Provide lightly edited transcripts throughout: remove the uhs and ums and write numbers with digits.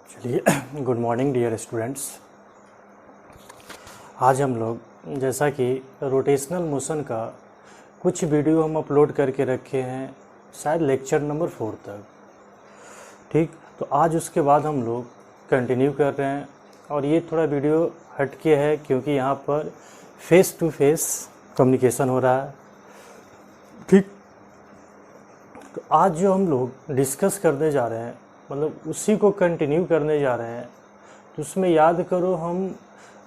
चलिए good morning dear students. आज हम लोग जैसा कि रोटेशनल मोशन का कुछ वीडियो हम अपलोड करके रखे हैं, शायद लेक्चर नंबर 4 तक। ठीक, तो आज उसके बाद हम लोग कंटिन्यू कर रहे हैं और ये थोड़ा वीडियो हटके है क्योंकि यहाँ पर फेस टू फेस कम्युनिकेशन हो रहा है। ठीक, तो आज जो हम लोग डिस्कस करने जा रहे हैं, मतलब उसी को कंटिन्यू करने जा रहे हैं। तो उसमें याद करो, हम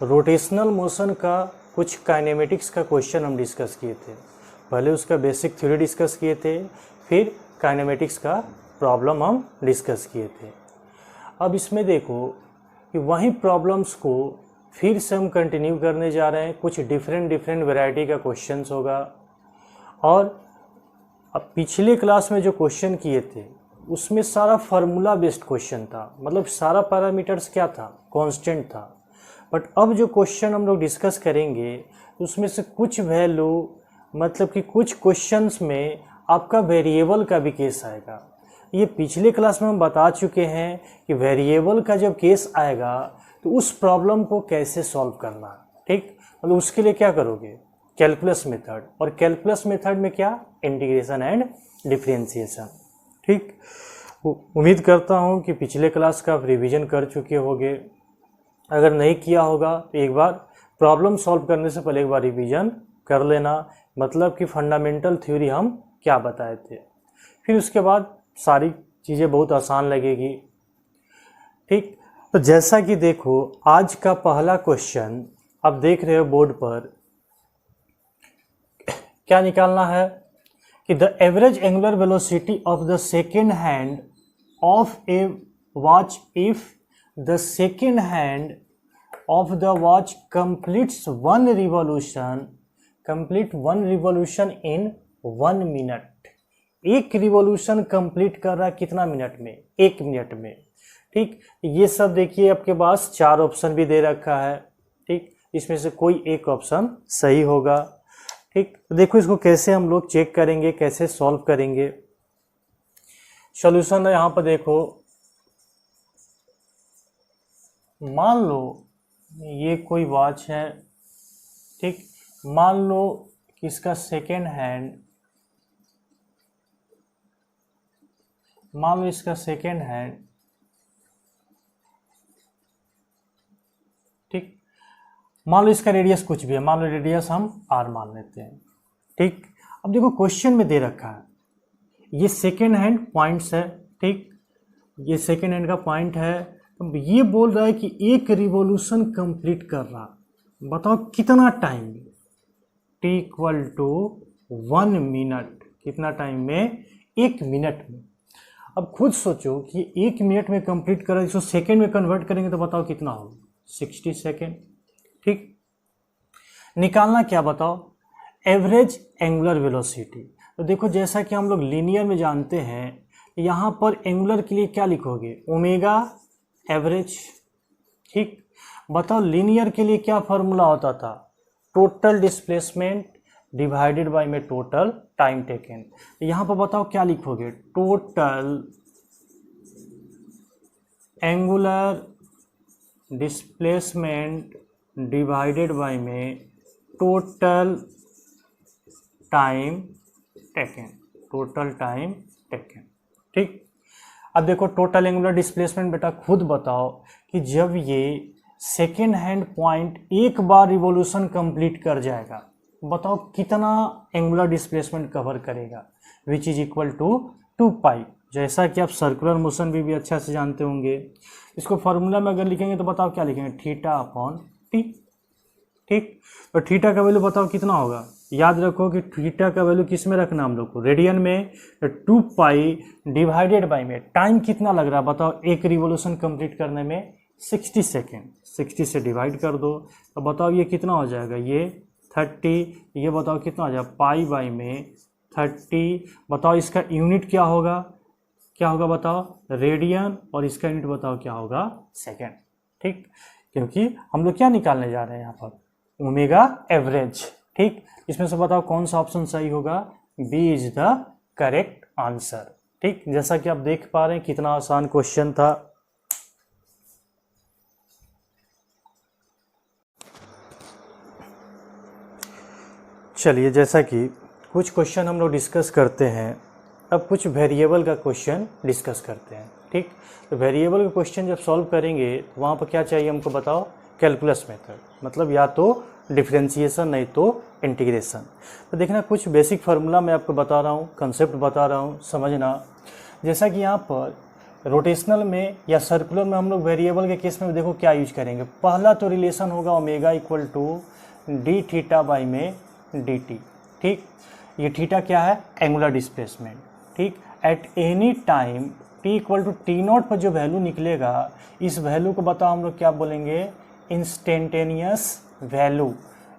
रोटेशनल मोशन का कुछ काइनेमेटिक्स का क्वेश्चन हम डिस्कस किए थे। पहले उसका बेसिक थ्योरी डिस्कस किए थे, फिर काइनेमेटिक्स का प्रॉब्लम हम डिस्कस किए थे। अब इसमें देखो कि वही प्रॉब्लम्स को फिर से हम कंटिन्यू करने जा रहे हैं। कुछ डिफरेंट वैरायटी का क्वेश्चंस होगा। और अब पिछले क्लास में जो क्वेश्चन किए थे उसमें सारा फार्मूला बेस्ड क्वेश्चन था, मतलब सारा पैरामीटर्स क्या था, कांस्टेंट था। बट अब जो क्वेश्चन हम लोग डिस्कस करेंगे उसमें से कुछ वैल्यू, मतलब कि कुछ क्वेश्चंस में आपका वेरिएबल का भी केस आएगा। ये पिछले क्लास में हम बता चुके हैं कि वेरिएबल का जब केस आएगा तो उस प्रॉब्लम को कैसे सॉल्व करना। ठीक, मतलब उसके लिए क्या करोगे, कैलकुलस मेथड। और कैलकुलस मेथड में क्या, इंटीग्रेशन एंड डिफरेंशिएशन। ठीक, उम्मीद करता हूँ कि पिछले क्लास का आप रिवीजन कर चुके होंगे। अगर नहीं किया होगा तो एक बार प्रॉब्लम सॉल्व करने से पहले एक बार रिवीजन कर लेना, मतलब कि फंडामेंटल थ्योरी हम क्या बताए थे। फिर उसके बाद सारी चीज़ें बहुत आसान लगेगी। ठीक, तो जैसा कि देखो आज का पहला क्वेश्चन आप देख रहे हो बोर्ड पर, क्या निकालना है कि the average angular velocity of the second hand of A watch if the second hand of the watch completes one revolution in 1 minute. एक रिवॉल्यूशन कंप्लीट कर रहा है कितना मिनट में, 1 मिनट में। ठीक, ये सब देखिए आपके पास 4 ऑप्शन भी दे रखा है। ठीक, इसमें से कोई एक ऑप्शन सही होगा। ठीक, देखो इसको कैसे हम लोग चेक करेंगे, कैसे सॉल्व करेंगे। सॉल्यूशन है यहाँ पर देखो, मान लो ये कोई वॉच है। ठीक, मान लो कि इसका सेकेंड हैंड, मान लो इसका सेकेंड हैंड, ठीक, मान लो इसका रेडियस कुछ भी है, मान लो रेडियस हम r मान लेते हैं। ठीक, अब देखो क्वेश्चन में दे रखा है ये सेकेंड हैंड पॉइंट्स है। ठीक, ये सेकेंड हैंड का पॉइंट है। तो ये बोल रहा है कि एक रिवॉल्यूशन कंप्लीट कर रहा, बताओ कितना टाइम में, t इक्वल टू 1 मिनट। कितना टाइम में, 1 मिनट में। अब खुद सोचो कि 1 मिनट में कंप्लीट कर रहा है, इसको सेकेंड में कन्वर्ट करेंगे तो बताओ कितना होगा, 60 सेकेंड। ठीक, निकालना क्या बताओ, एवरेज एंगुलर वेलोसिटी। तो देखो जैसा कि हम लोग लीनियर में जानते हैं, यहाँ पर एंगुलर के लिए क्या लिखोगे, ओमेगा एवरेज। ठीक, बताओ लीनियर के लिए क्या फॉर्मूला होता था, टोटल डिस्प्लेसमेंट डिवाइडेड बाय में टोटल टाइम टेकन। यहाँ पर बताओ क्या लिखोगे, total angular displacement divided by में total time taken, total time taken. ठीक, अब देखो टोटल एंगुलर डिस्प्लेसमेंट, बेटा खुद बताओ कि जब ये सेकेंड हैंड पॉइंट एक बार रिवॉल्यूशन कंप्लीट कर जाएगा, बताओ कितना एंगुलर डिस्प्लेसमेंट कवर करेगा, विच इज इक्वल टू 2 पाई। जैसा कि आप सर्कुलर मोशन भी अच्छे से जानते होंगे। इसको फार्मूला में अगर लिखेंगे तो बताओ क्या लिखेंगे, थीटा अपॉन टी। ठीक, तो थीटा का वैल्यू बताओ कितना होगा, याद रखो कि थीटा का वैल्यू किस में रखना हम लोग को, रेडियन में। 2 पाई डिवाइडेड बाई में टाइम कितना लग रहा है बताओ, एक रिवॉल्यूशन कंप्लीट करने में 60 सेकेंड। 60 से डिवाइड कर दो तो बताओ ये कितना हो जाएगा, ये 30। ये बताओ कितना हो जाएगा, पाई बाई में 30। बताओ इसका यूनिट क्या होगा, क्या होगा बताओ, रेडियन। और इसका यूनिट बताओ क्या होगा, सेकेंड। ठीक, क्योंकि हम लोग क्या निकालने जा रहे हैं यहाँ पर, ओमेगा एवरेज। ठीक, इसमें से बताओ कौन सा ऑप्शन सही होगा, B is the correct answer. ठीक, जैसा कि आप देख पा रहे हैं कितना आसान क्वेश्चन था। चलिए, जैसा कि कुछ क्वेश्चन हम लोग डिस्कस करते हैं, अब कुछ वेरिएबल का क्वेश्चन डिस्कस करते हैं। ठीक, तो वेरिएबल का क्वेश्चन जब सॉल्व करेंगे तो वहाँ पर क्या चाहिए हमको बताओ, कैलकुलस मेथड, मतलब या तो डिफरेंशिएशन नहीं तो इंटीग्रेशन। तो देखना, कुछ बेसिक फार्मूला मैं आपको बता रहा हूँ, कंसेप्ट बता रहा हूँ, समझना। जैसा कि यहाँ पर रोटेशनल में या सर्कुलर में हम लोग वेरिएबल के केस में देखो क्या यूज करेंगे। पहला तो रिलेशन होगा omega equal to D theta by में डी टी। ठीक, ये थीटा क्या है, एंगुलर डिस्प्लेसमेंट। ठीक, at any time T equal to T nought पर जो वैल्यू निकलेगा, इस वैल्यू को बताओ हम लोग क्या बोलेंगे, इंस्टेंटेनियस वैल्यू।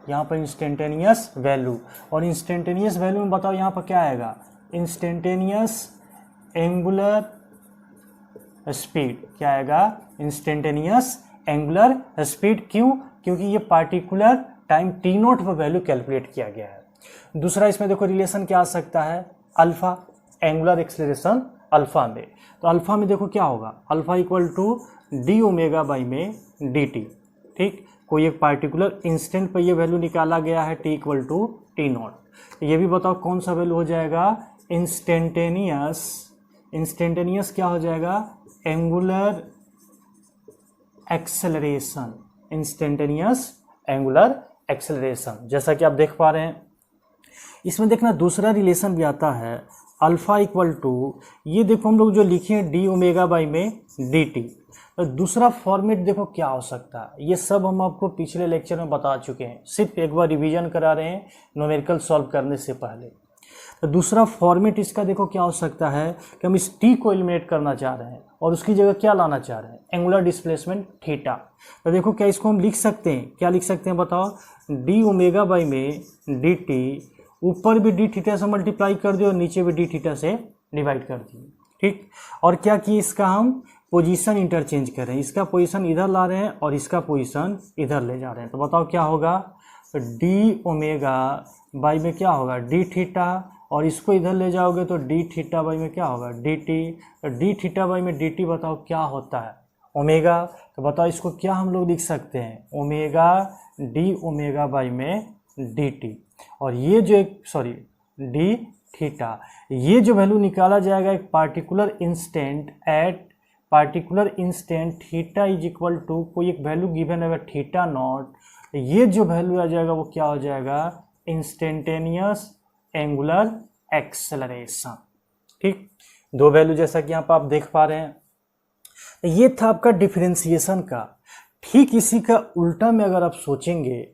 यहाँ पर इंस्टेंटेनियस वैल्यू, और इंस्टेंटेनियस वैल्यू में बताओ यहाँ पर क्या आएगा, इंस्टेंटेनियस एंगुलर स्पीड। क्या आएगा, इंस्टेंटेनियस एंगुलर स्पीड। क्यों, क्योंकि ये पार्टिकुलर टाइम टी नोट पर वैल्यू कैलकुलेट किया गया है। दूसरा इसमें देखो रिलेशन क्या आ सकता है, अल्फा, एंगुलर एक्सेलरेशन अल्फा में। तो अल्फा में देखो क्या होगा, alpha equal to D omega by में डी टी। ठीक, कोई एक पार्टिकुलर इंस्टेंट पर ये वैल्यू निकाला गया है T equal to T nought. ये भी बताओ कौन सा वैल्यू हो जाएगा, इंस्टेंटेनियस क्या हो जाएगा, angular acceleration, instantaneous angular acceleration. जैसा कि आप देख पा रहे हैं, इसमें देखना दूसरा रिलेशन भी आता है, अल्फा इक्वल टू, ये देखो हम लोग जो लिखे हैं डी ओमेगा बाई में डी टी। तो दूसरा फॉर्मेट देखो क्या हो सकता है, ये सब हम आपको पिछले लेक्चर में बता चुके हैं, सिर्फ एक बार रिवीजन करा रहे हैं न्यूमेरिकल सॉल्व करने से पहले। तो दूसरा फॉर्मेट इसका देखो क्या हो सकता है कि हम इस टी को एलिमिनेट करना चाह रहे हैं और उसकी जगह क्या लाना चाह रहे हैं, एंगुलर डिस्प्लेसमेंट थीटा। तो देखो क्या इसको हम लिख सकते हैं, क्या लिख सकते हैं बताओ, डी ओमेगा बाई में डी टी, ऊपर भी डी थीटा से मल्टीप्लाई कर दिए और नीचे भी डी थीटा से डिवाइड कर दिए। ठीक, और क्या कि इसका हम पोजीशन इंटरचेंज कर रहे हैं, इसका पोजीशन इधर ला रहे हैं और इसका पोजीशन इधर ले जा रहे हैं। तो बताओ क्या होगा, डी ओमेगा बाई में क्या होगा, डी थीटा, और इसको इधर ले जाओगे तो डी थीटा बाई में क्या होगा, डी टी। तो डी थीटा बाई में डी टी बताओ क्या होता है, ओमेगा। तो बताओ इसको क्या हम लोग लिख सकते हैं, ओमेगा डी ओमेगा बाई में डी टी। और ये जो एक डी थीटा, ये जो वैल्यू निकाला जाएगा एक particular instant, at particular instant theta is equal to, कोई एक वैल्यू गिवन है थीटा नॉट, ये जो वैल्यू आ जाएगा वो क्या हो जाएगा, इंस्टेंटेनियस एंगुलर एक्सेलरेशन। ठीक, दो वैल्यू जैसा कि यहाँ पर आप देख पा रहे हैं। ये था आपका डिफरेंशिएशन का। ठीक इसी का उल्टा में अगर आप सोचेंगे,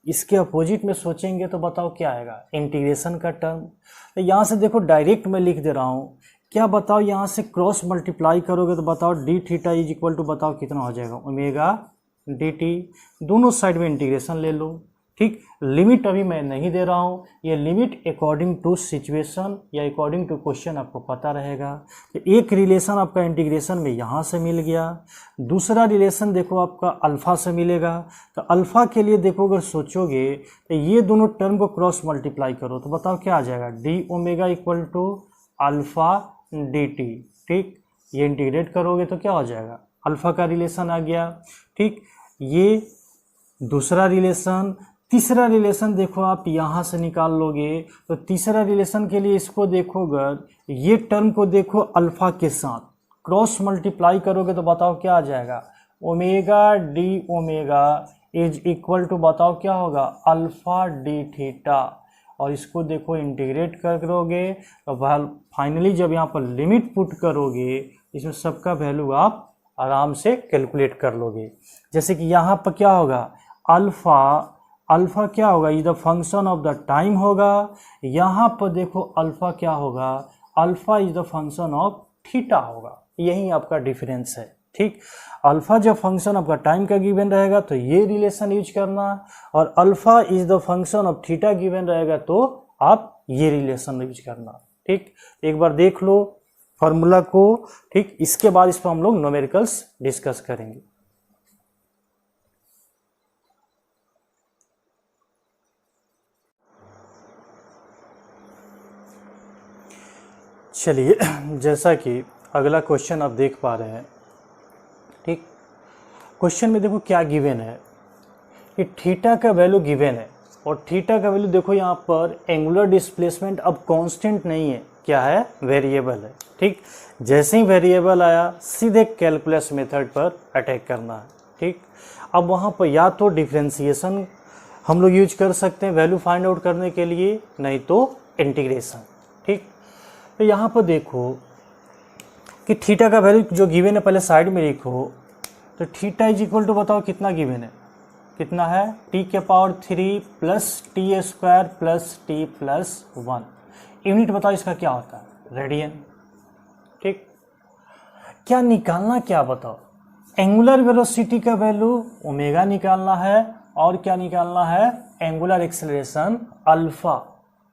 इसके अपोजिट में सोचेंगे तो बताओ क्या आएगा, इंटीग्रेशन का टर्म। तो यहाँ से देखो डायरेक्ट मैं लिख दे रहा हूँ, क्या बताओ, यहाँ से क्रॉस मल्टीप्लाई करोगे तो बताओ D theta is equal to, बताओ कितना हो जाएगा, ओमेगा डी टी। दोनों साइड में इंटीग्रेशन ले लो। ठीक, लिमिट अभी मैं नहीं दे रहा हूँ, ये लिमिट अकॉर्डिंग टू सिचुएशन या अकॉर्डिंग टू क्वेश्चन आपको पता रहेगा। तो एक रिलेशन आपका इंटीग्रेशन में यहाँ से मिल गया, दूसरा रिलेशन देखो आपका अल्फ़ा से मिलेगा। तो अल्फ़ा के लिए देखो अगर सोचोगे तो ये दोनों टर्म को क्रॉस मल्टीप्लाई करो तो बताओ क्या आ जाएगा, D omega equal to alpha D T. ठीक, ये इंटीग्रेट करोगे तो क्या हो जाएगा, अल्फ़ा का रिलेशन आ गया। ठीक, ये दूसरा रिलेशन। तीसरा रिलेशन देखो आप यहाँ से निकाल लोगे तो तीसरा रिलेशन के लिए इसको देखो, अगर ये टर्म को देखो अल्फ़ा के साथ क्रॉस मल्टीप्लाई करोगे तो बताओ क्या आ जाएगा, omega D omega is equal to, बताओ क्या होगा, अल्फ़ा डी थीटा। और इसको देखो इंटीग्रेट करोगे तो फाइनली जब यहाँ पर लिमिट पुट करोगे, इसमें सबका वैल्यू आप आराम से कैलकुलेट कर लोगे। जैसे कि यहाँ पर क्या होगा, अल्फ़ा क्या होगा, is the function of the time होगा। यहाँ पर देखो अल्फ़ा क्या होगा, alpha is the function of theta होगा। यही आपका डिफरेंस है। ठीक, अल्फ़ा जब फंक्शन आपका टाइम का गिवन रहेगा तो ये रिलेशन यूज करना, और alpha is the function of theta given रहेगा तो आप ये रिलेशन यूज करना। ठीक, एक बार देख लो फॉर्मूला को। ठीक, इसके बाद इस पर हम लोग न्यूमेरिकल्स डिस्कस करेंगे। चलिए, जैसा कि अगला क्वेश्चन आप देख पा रहे हैं। ठीक, क्वेश्चन में देखो क्या गिवन है कि थीटा का वैल्यू गिवन है और थीटा का वैल्यू देखो यहाँ पर एंगुलर डिस्प्लेसमेंट अब कांस्टेंट नहीं है, क्या है, वेरिएबल है। ठीक, जैसे ही वेरिएबल आया सीधे कैलकुलस मेथड पर अटैक करना है। ठीक, अब वहाँ पर या तो डिफरेंशिएशन हम लोग यूज कर सकते हैं वैल्यू फाइंड आउट करने के लिए, नहीं तो इंटीग्रेशन। ठीक, तो यहाँ पर देखो कि थीटा का वैल्यू जो गिवन है पहले साइड में लिखो, तो थीटा इज इक्वल टू बताओ कितना गिवन है, कितना है, t⁻³ plus T square plus T plus 1। Unit बताओ इसका क्या होता है, रेडियन। ठीक, क्या निकालना, क्या बताओ, एंगुलर वेलोसिटी का वैल्यू ओमेगा निकालना है और क्या निकालना है, एंगुलर एक्सेलरेशन अल्फा।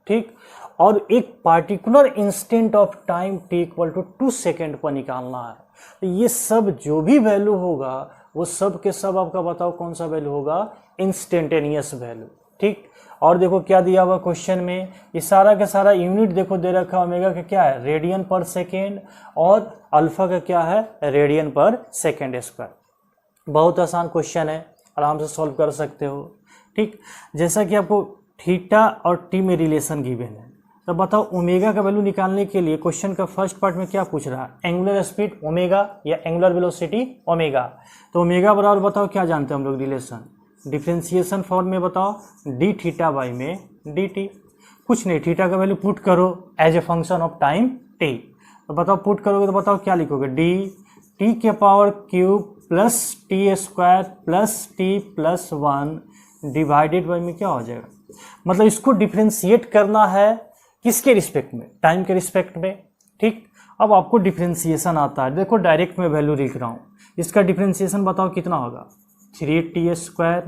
ठीक, और एक particular instant of time t = 2 second पर निकालना है। तो ये सब जो भी वैल्यू होगा वो सब के सब आपका बताओ कौन सा वैल्यू होगा, इंस्टेंटेनियस वैल्यू। ठीक, और देखो क्या दिया हुआ क्वेश्चन में, ये सारा का सारा यूनिट देखो दे रखा है, ओमेगा का क्या है, रेडियन पर सेकेंड, और अल्फा का क्या है, रेडियन पर सेकेंड स्क्वायर। बहुत आसान क्वेश्चन है, आराम से सॉल्व कर सकते हो। ठीक, जैसा कि आपको थीटा और टी में रिलेशन गिवन है, तो बताओ ओमेगा का वैल्यू निकालने के लिए क्वेश्चन का फर्स्ट पार्ट में क्या पूछ रहा है, एंगुलर स्पीड ओमेगा या एंगुलर वेलोसिटी ओमेगा। तो ओमेगा बराबर बताओ क्या जानते हैं हम लोग रिलेशन, डिफरेंशिएशन फॉर्म में बताओ डी थीटा बाई में डी टी। कुछ नहीं, थीटा का वैल्यू पुट करो as a function of time T, तो बताओ पुट करोगे तो बताओ क्या लिखोगे, D t³ plus T square plus T plus 1 divided by में क्या हो जाएगा, मतलब इसको डिफ्रेंशिएट करना है किसके रिस्पेक्ट में, टाइम के रिस्पेक्ट में। ठीक, अब आपको डिफ्रेंशिएशन आता है, देखो डायरेक्ट में वैल्यू लिख रहा हूँ, इसका डिफ्रेंशिएशन बताओ कितना होगा, 3t²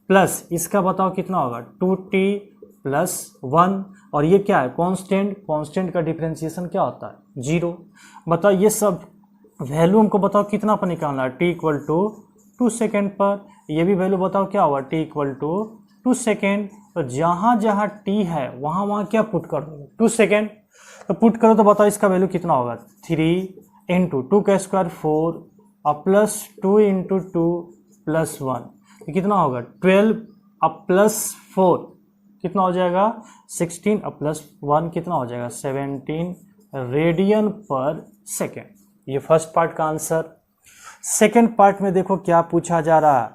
प्लस इसका बताओ कितना होगा 2t प्लस 1, और ये क्या है कांस्टेंट, कांस्टेंट का डिफरेंशिएशन क्या होता है 0। बताओ ये सब वैल्यू हमको बताओ कितना पर निकालना है, t = 2 सेकेंड पर, ये भी वैल्यू बताओ क्या होगा t = 2 सेकेंड। तो जहाँ जहाँ t है वहाँ वहाँ क्या पुट करोगे 2 सेकेंड, तो पुट करो तो बताओ इसका वैल्यू कितना होगा, 3 × 2 का स्क्वायर 4 और प्लस 2 × 2 प्लस 1, तो कितना होगा 12 अब प्लस 4 कितना हो जाएगा 16 और प्लस 1 कितना हो जाएगा 17 रेडियन पर सेकेंड। ये फर्स्ट पार्ट का आंसर। सेकेंड पार्ट में देखो क्या पूछा जा रहा है,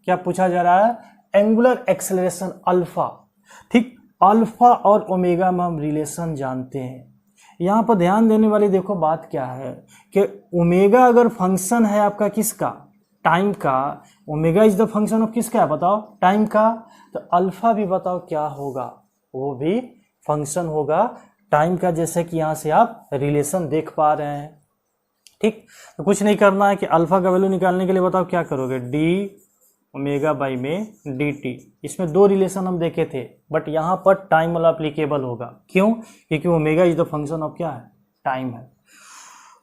क्या पूछा जा रहा है, एंगुलर एक्सेलरेशन अल्फा। ठीक, अल्फा और ओमेगा में हम रिलेशन जानते हैं। यहाँ पर ध्यान देने वाली देखो बात क्या है कि ओमेगा अगर फंक्शन है आपका किसका, टाइम का, omega is the function of किसका है बताओ, टाइम का, तो अल्फा भी बताओ क्या होगा, वो भी फंक्शन होगा टाइम का, जैसे कि यहाँ से आप रिलेशन देख पा रहे हैं। ठीक, तो कुछ नहीं करना है कि अल्फा का वैल्यू निकालने के लिए बताओ क्या करोगे, डी ओमेगा बाई में डी टी। इसमें दो रिलेशन हम देखे थे, बट यहाँ पर टाइम वाला अप्लीकेबल होगा, क्यों, क्योंकि omega is the function of क्या है, टाइम है।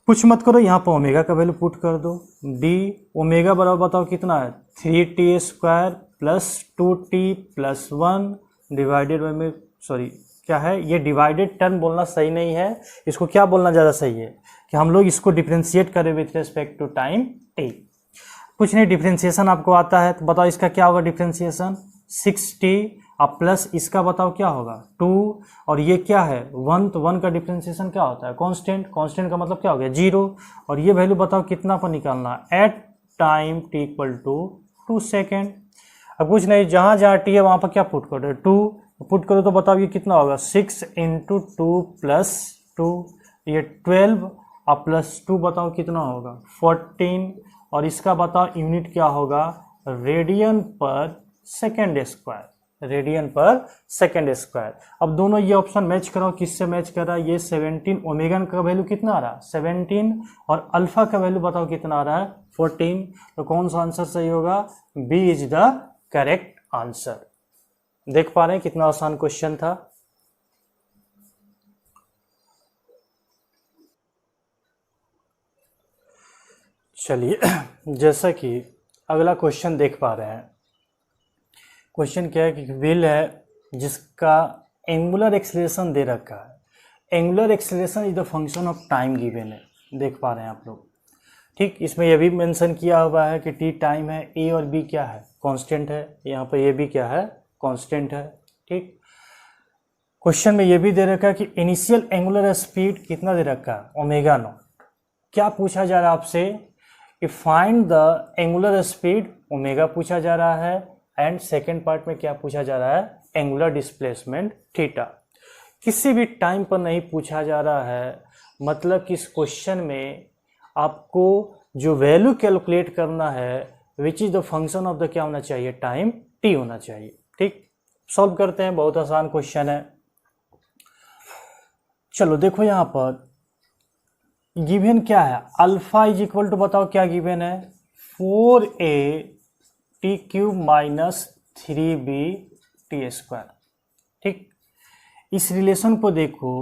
कुछ मत करो, यहाँ पर ओमेगा का वैल्यू पुट कर दो, डी ओमेगा बराबर बताओ कितना है 3t² plus 2t plus 1 divided by में, सॉरी क्या है ये डिवाइडेड टर्म बोलना सही नहीं है, इसको क्या बोलना ज़्यादा सही है कि हम लोग इसको डिफ्रेंशिएट करें with respect to time T. कुछ नहीं, डिफ्रेंशिएशन आपको आता है तो बताओ इसका क्या होगा डिफ्रेंशिएशन 6t अब प्लस इसका बताओ क्या होगा 2, और ये क्या है 1, तो 1 का डिफ्रेंशिएशन क्या होता है कांस्टेंट, कांस्टेंट का मतलब क्या हो गया 0, और ये वैल्यू बताओ कितना पर निकालना एट टाइम t = 2 सेकेंड। अब कुछ नहीं, जहाँ जहाँ t है वहाँ पर क्या पुट करो 2 पुट करो तो बताओ ये कितना होगा 6 × 2 प्लस 2, ये 12 और प्लस 2 बताओ कितना होगा 14, और इसका बताओ यूनिट क्या होगा रेडियन पर सेकेंड स्क्वायर, रेडियन पर सेकेंड स्क्वायर। अब दोनों ये ऑप्शन मैच कराओ, किससे मैच कर रहा है, ये 17 ओमेगा का वैल्यू कितना आ रहा है 17, और अल्फा का वैल्यू बताओ कितना आ रहा है 14, तो कौन सा आंसर सही होगा, B is the correct answer. देख पा रहे हैं कितना आसान क्वेश्चन था। चलिए जैसा कि अगला क्वेश्चन देख पा रहे हैं, क्वेश्चन क्या है कि व्हील है जिसका एंगुलर एक्सेलरेशन दे रखा है, angular acceleration is the function of time given है, देख पा रहे हैं आप लोग। ठीक, इसमें यह भी मेंशन किया हुआ है कि टी टाइम है, ए और बी क्या है कांस्टेंट है, यहाँ पर ये भी क्या है कांस्टेंट है। ठीक। क्वेश्चन में ये भी दे रखा है कि इनिशियल एंगुलर स्पीड कितना दे रखा है, ओमेगा नॉट। क्या पूछा जा रहा है आपसे कि find the angular speed, omega पूछा जा रहा है, एंड सेकेंड पार्ट में क्या पूछा जा रहा है, एंगुलर डिस्प्लेसमेंट थीटा। किसी भी टाइम पर नहीं पूछा जा रहा है, मतलब कि इस क्वेश्चन में आपको जो वैल्यू कैलकुलेट करना है which is the function of the क्या होना चाहिए, टाइम टी होना चाहिए। ठीक, सॉल्व करते हैं, बहुत आसान क्वेश्चन है। चलो देखो यहां पर गिवन क्या है, अल्फा इज इक्वल टू, बताओ क्या गिवन है, 4a T cube minus 3b T square. ठीक, इस रिलेशन को देखो,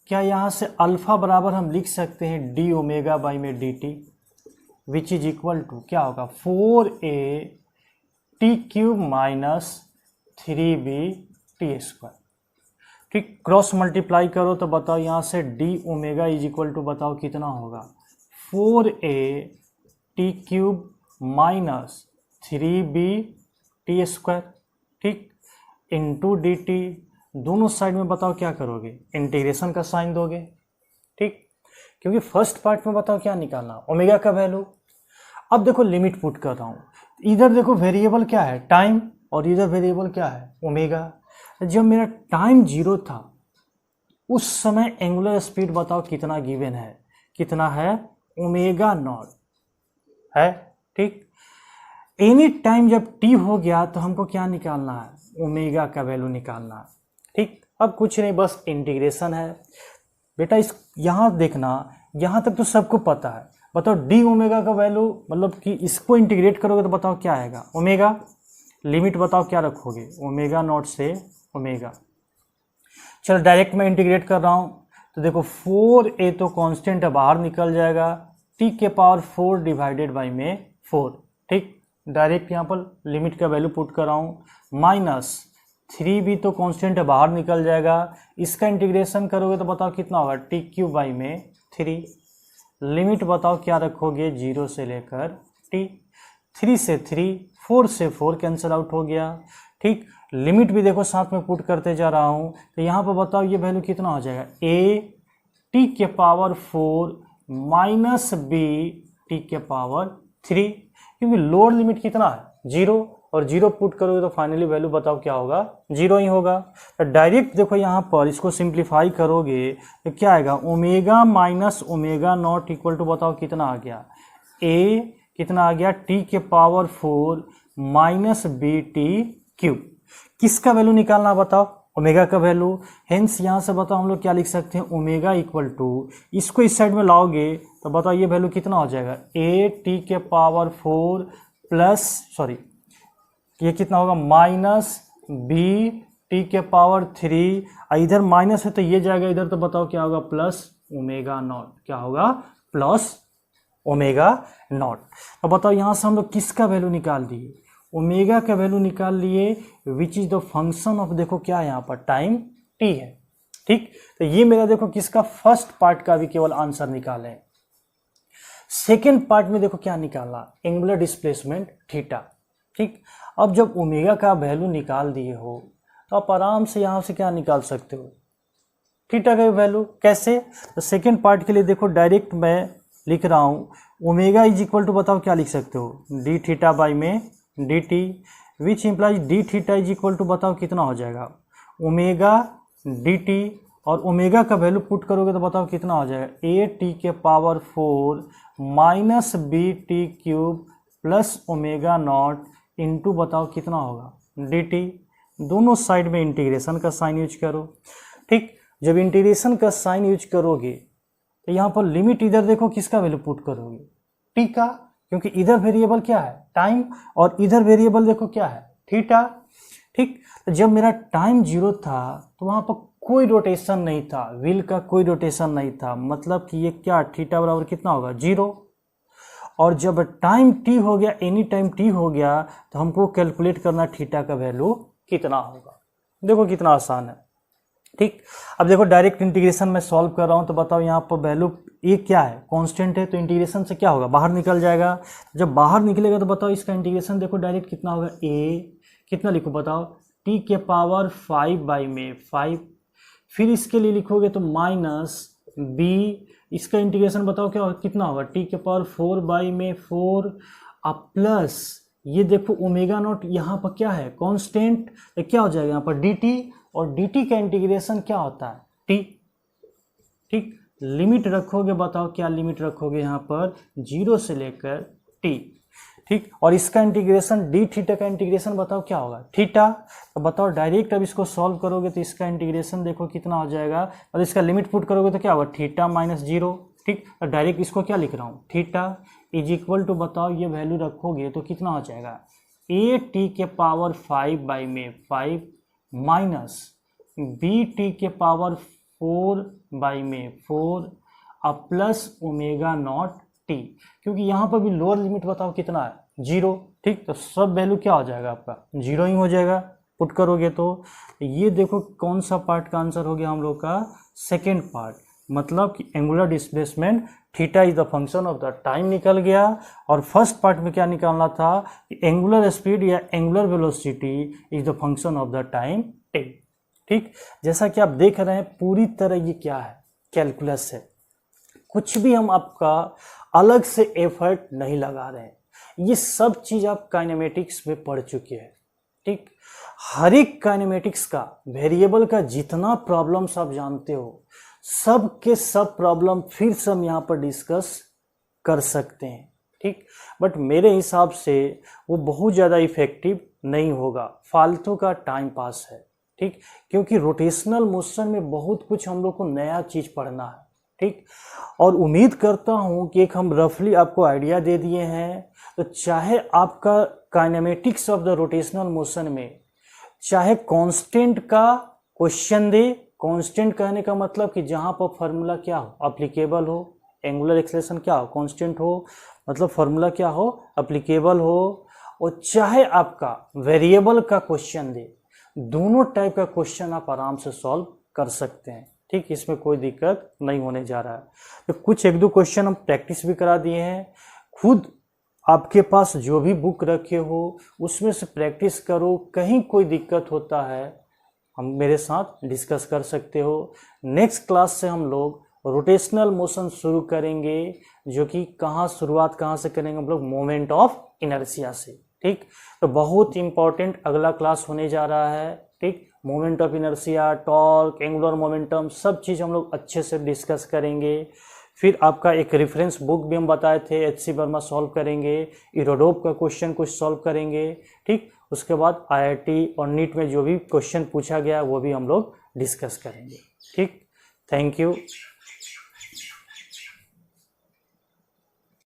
क्या यहाँ से अल्फा बराबर हम लिख सकते हैं डी ओमेगा बाई में D T, which is equal to क्या होगा, 4a T cube minus 3b T square. ठीक, क्रॉस मल्टीप्लाई करो तो बताओ यहाँ से D omega is equal to, बताओ कितना होगा, 4a T cube minus 3b T square. ठीक, इंटू डी टी, दोनों साइड में बताओ क्या करोगे, इंटीग्रेशन का साइन दोगे। ठीक, क्योंकि फर्स्ट पार्ट में बताओ क्या निकालना, ओमेगा का वैल्यू। अब देखो लिमिट पुट कर रहा हूँ, इधर देखो वेरिएबल क्या है, टाइम, और इधर वेरिएबल क्या है, ओमेगा। जब मेरा टाइम 0 था उस समय एंगुलर स्पीड बताओ कितना गिवन है, कितना है, ओमेगा नॉट है। ठीक, एनी टाइम जब टी हो गया तो हमको क्या निकालना है, ओमेगा का वैल्यू निकालना है। ठीक, अब कुछ नहीं, बस इंटीग्रेशन है बेटा। इस यहाँ देखना, यहाँ तक तो सबको पता है। बताओ डी ओमेगा का वैल्यू, मतलब कि इसको इंटीग्रेट करोगे तो बताओ क्या आएगा, ओमेगा। लिमिट बताओ क्या रखोगे, ओमेगा नॉट से ओमेगा। चलो डायरेक्ट मैं इंटीग्रेट कर रहा हूँ, तो देखो 4a तो कांस्टेंट है, बाहर निकल जाएगा, t के पावर 4 डिवाइडेड बाई में 4। ठीक, डायरेक्ट यहाँ पर लिमिट का वैल्यू पुट कर रहा हूँ, माइनस 3b तो कांस्टेंट है, बाहर निकल जाएगा, इसका इंटीग्रेशन करोगे तो बताओ कितना होगा, टी क्यूब बाई में 3। लिमिट बताओ क्या रखोगे, 0 से लेकर t, 3 से 3, 4 से 4 कैंसिल आउट हो गया। ठीक, लिमिट भी देखो साथ में पुट करते जा रहा हूँ, तो यहाँ पर बताओ ये वैल्यू कितना हो जाएगा, a टी के पावर 4 माइनस b टी के पावर 3, क्योंकि लोअर लिमिट कितना है, 0, और 0 पुट करोगे तो फाइनली वैल्यू बताओ क्या होगा, 0 ही होगा। तो डायरेक्ट देखो यहाँ पर इसको सिंप्लीफाई करोगे तो क्या आएगा, omega minus omega nought equal to, बताओ कितना आ गया, a कितना आ गया, टी के power 4 minus B T cube. किसका वैल्यू निकालना बताओ, ओमेगा का वैल्यू। हेंस यहाँ से बताओ हम लोग क्या लिख सकते हैं, ओमेगा इक्वल टू, इसको इस साइड में लाओगे तो बताओ ये वैल्यू कितना हो जाएगा, a टी के पावर 4 प्लस, सॉरी ये कितना होगा, माइनस b टी के पावर 3, इधर माइनस है तो ये जाएगा इधर, तो बताओ क्या होगा, प्लस ओमेगा नॉट, क्या होगा, प्लस ओमेगा नॉट। तो बताओ यहाँ से हम लोग किसका वैल्यू निकाल दिए, ओमेगा का वैल्यू निकाल लिए, which is the function of, देखो क्या है यहाँ पर, टाइम टी है। ठीक, तो ये मेरा देखो किसका, फर्स्ट पार्ट का भी केवल आंसर निकाले। सेकेंड पार्ट में देखो क्या निकालना, एंगुलर डिस्प्लेसमेंट थीटा। ठीक, अब जब ओमेगा का वैल्यू निकाल दिए हो तो आप आराम से यहाँ से क्या निकाल सकते हो, थीटा का वैल्यू। कैसे, तो सेकेंड पार्ट के लिए देखो डायरेक्ट मैं लिख रहा हूँ, ओमेगा इज इक्वल टू, बताओ क्या लिख सकते हो, डी थीटा बाई में D T, which implies D theta is equal to, बताओ कितना हो जाएगा, ओमेगा डी टी, और ओमेगा का वैल्यू पुट करोगे तो बताओ कितना हो जाएगा, ए टी के power 4 minus B T cube plus omega nought into, बताओ कितना होगा, डी टी। दोनों साइड में इंटीग्रेशन का साइन यूज करो। ठीक, जब इंटीग्रेशन का साइन यूज करोगे तो यहाँ पर लिमिट इधर देखो किसका वैल्यू पुट करोगे, टी का, क्योंकि इधर वेरिएबल क्या है, टाइम, और इधर वेरिएबल देखो क्या है, थीटा। ठीक, जब मेरा टाइम 0 था तो वहाँ पर कोई रोटेशन नहीं था, व्हील का कोई रोटेशन नहीं था, मतलब कि ये क्या, थीटा बराबर कितना होगा, 0। और जब टाइम टी हो गया, एनी टाइम टी हो गया, तो हमको कैलकुलेट करना थीटा का वैल्यू कितना होगा। देखो कितना आसान है। ठीक, अब देखो डायरेक्ट इंटीग्रेशन में सॉल्व कर रहा हूँ, तो बताओ यहाँ पर वैल्यू ए क्या है, कांस्टेंट है, तो इंटीग्रेशन से क्या होगा, बाहर निकल जाएगा। जब बाहर निकलेगा तो बताओ इसका इंटीग्रेशन देखो डायरेक्ट कितना होगा, ए कितना लिखो बताओ, टी के पावर 5/5, फिर इसके लिए लिखोगे तो माइनस बी, इसका इंटीग्रेशन बताओ क्या कितना होगा, टी के पावर 4/4 अब प्लस ये देखो ओमेगा नॉट यहाँ पर क्या है कांस्टेंट, तो क्या हो जाएगा यहाँ पर डी टी, और डी टी का इंटीग्रेशन क्या होता है टी। ठीक, लिमिट रखोगे, बताओ क्या लिमिट रखोगे यहाँ पर 0 से लेकर टी। ठीक, और इसका इंटीग्रेशन डी थीटा का इंटीग्रेशन बताओ क्या होगा थीटा, तो बताओ डायरेक्ट अब इसको सॉल्व करोगे तो इसका इंटीग्रेशन देखो कितना हो जाएगा, और इसका लिमिट पुट करोगे तो क्या होगा थीटा -0। ठीक, तो डायरेक्ट इसको क्या लिख रहा हूँ थीटा इज इक्वल टू, बताओ ये वैल्यू रखोगे तो कितना हो जाएगा ए टी के पावर 5/5 माइनस बी टी के पावर 4/4 अब प्लस ओमेगा नॉट टी, क्योंकि यहाँ पर भी लोअर लिमिट बताओ कितना है 0। ठीक, तो सब वैल्यू क्या हो जाएगा आपका 0 ही हो जाएगा पुट करोगे तो। ये देखो कौन सा पार्ट का आंसर हो गया हम लोग का सेकेंड पार्ट, मतलब कि angular displacement theta is the function of the time निकल गया, और फर्स्ट पार्ट में क्या निकालना था कि एंगुलर स्पीड या angular velocity is the function of the time T. ठीक, जैसा कि आप देख रहे हैं पूरी तरह ये क्या है कैलकुलस है, कुछ भी हम आपका अलग से एफर्ट नहीं लगा रहे हैं, ये सब चीज आप काइनेमेटिक्स में पढ़ चुके हैं। ठीक, हर एक काइनेमेटिक्स का वेरिएबल का जितना प्रॉब्लम्स आप जानते हो सब के सब प्रॉब्लम फिर से हम यहाँ पर डिस्कस कर सकते हैं। ठीक, बट मेरे हिसाब से वो बहुत ज़्यादा इफेक्टिव नहीं होगा, फालतू का टाइम पास है। ठीक, क्योंकि रोटेशनल मोशन में बहुत कुछ हम लोग को नया चीज़ पढ़ना है। ठीक, और उम्मीद करता हूँ कि एक हम रफली आपको आइडिया दे दिए हैं, तो चाहे आपका kinematics of the rotational motion में चाहे कांस्टेंट का क्वेश्चन दे, कांस्टेंट कहने का मतलब कि जहाँ पर फार्मूला क्या हो अप्लीकेबल हो, एंगुलर एक्सेलरेशन क्या हो कांस्टेंट हो, मतलब फार्मूला क्या हो अप्लीकेबल हो, और चाहे आपका वेरिएबल का क्वेश्चन दे, दोनों टाइप का क्वेश्चन आप आराम से सॉल्व कर सकते हैं। ठीक, इसमें कोई दिक्कत नहीं होने जा रहा है। तो कुछ एक दो क्वेश्चन हम प्रैक्टिस भी करा दिए हैं, खुद आपके पास जो भी बुक रखे हो उसमें से प्रैक्टिस करो, कहीं कोई दिक्कत होता है हम मेरे साथ डिस्कस कर सकते हो। नेक्स्ट क्लास से हम लोग रोटेशनल मोशन शुरू करेंगे, जो कि शुरुआत कहाँ से करेंगे हम लोग मोमेंट ऑफ इनर्शिया से। ठीक, तो बहुत इंपॉर्टेंट अगला क्लास होने जा रहा है। ठीक, moment of inertia, torque, angular momentum, सब चीज़ हम लोग अच्छे से डिस्कस करेंगे। फिर आपका एक रेफरेंस बुक भी हम बताए थे एच.सी. वर्मा सॉल्व करेंगे, इरोडोप का क्वेश्चन कुछ सॉल्व करेंगे। ठीक, उसके बाद आईआईटी और नीट में जो भी क्वेश्चन पूछा गया वो भी हम लोग डिस्कस करेंगे। ठीक, थैंक यू।